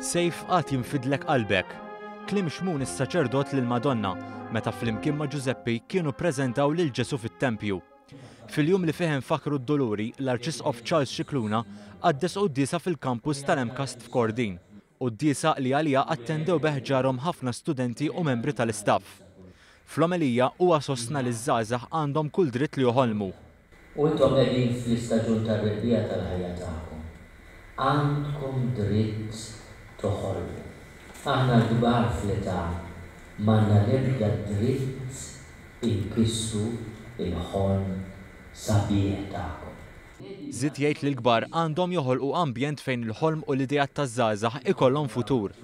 Sejf qatt jinfidlek qalbek. Kliem xmun is-saċerdot lill-Madonna meta flimkien ma' Giuseppi kienu ppreżentaw lil Ġesu fit-Tempju. Fil-jum li fih infakru d-doluri, l-Arċisqof Charles Scicluna qaddes qudiesa fil-kampus tal-Emcast f'Kordin, qudiesa li għaliha attendew beħġarhom ħafna studenti u membri tal-istaff. Fl-omelija huwa sostna li ż-żgħażagħ għandhom kull dritt li joħolmu. U intom qegħdin fl-istaġun tar-rebbiegħa tal-ħajja tagħkom. Għandkom dritt toħolmu. Aħna l-kbar fl-età m'għandna l-ebda dritt inkissru il-ħolm sabiħ tagħkom. Żied jgħid li l-kbar għandhom joħolqu ambjent fejn il-ħolm u l-idejat taż-żgħażagħ ikollhom futur.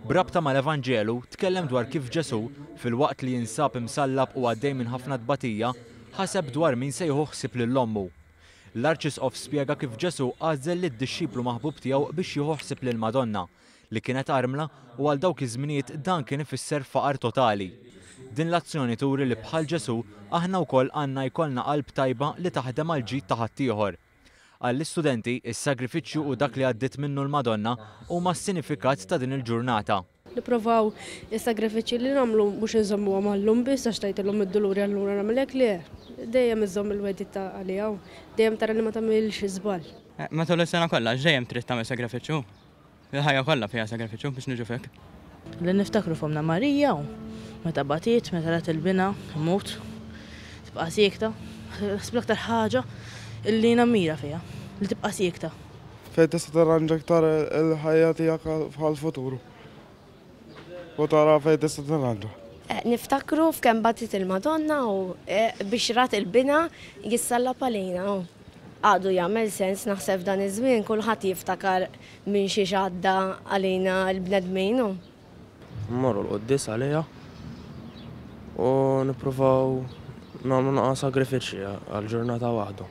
Brabta mal-Evanġelu tkellem dwar kif Ġesu fil-waqt li jinsab imsallab u għaddej minn ħafna tbatija ħaseb dwar min se jieħu ħsieb lill-ommu. L-Arċisqof spjega kif Ġesu għażel lid-dixxiplu maħbub tiegħu biex jieħu ħsieb lill-Madonna li kienet armla u għal dawk iż-żminijiet dan kien ifisser faqar totali. Din l-azzjoni turi li bħal Ġesu aħna wkoll għandna jkollna qalb tajba li taħdem għal ġid ta' ħaddieħor. Għall-istudenti is-sagrifiċċju u dak li għaddiet minnu l-Madonna huma s-sinifikat ta' din il-ġurnata. Nippruvaw is-sagrifiċċji li nagħmlu mhux inżommuhom għallum biss għax tgħidilhom id-doluri allura nagħmel hekk le. Dejjem iżomm il-wedit ta' għaliha dejjem tara li ma tagħmilx iżball. Matul is-sena kollha dejjem trid tagħmel sagrifiċċju. Il-ħajja kollha fiha sagrifiċċju biex niġu fek. Li niftakru f'omna Marija u meta batiet, meta rat il-bina, immut, tibqa' siekta, ħsib aktar ħaġa illi nammira fiha, li tibqa' siekta. Fejn tista' tarranġa aktar il-ħajja tiegħek bħal-futur. U tara fejn tista' tarranġa. Niftakru f'kemm batit il-Madonna u biex rat il-bina jissallab għalina. Għadu jagħmel sens naħseb dan iż-żmien kulħadd jiftakar minn xi għadda għalina l-bnedmin. Mmorru l-quddies għaliha u nippruvaw nagħmlu naqas sagrifiċċji għal ġurnata waħda.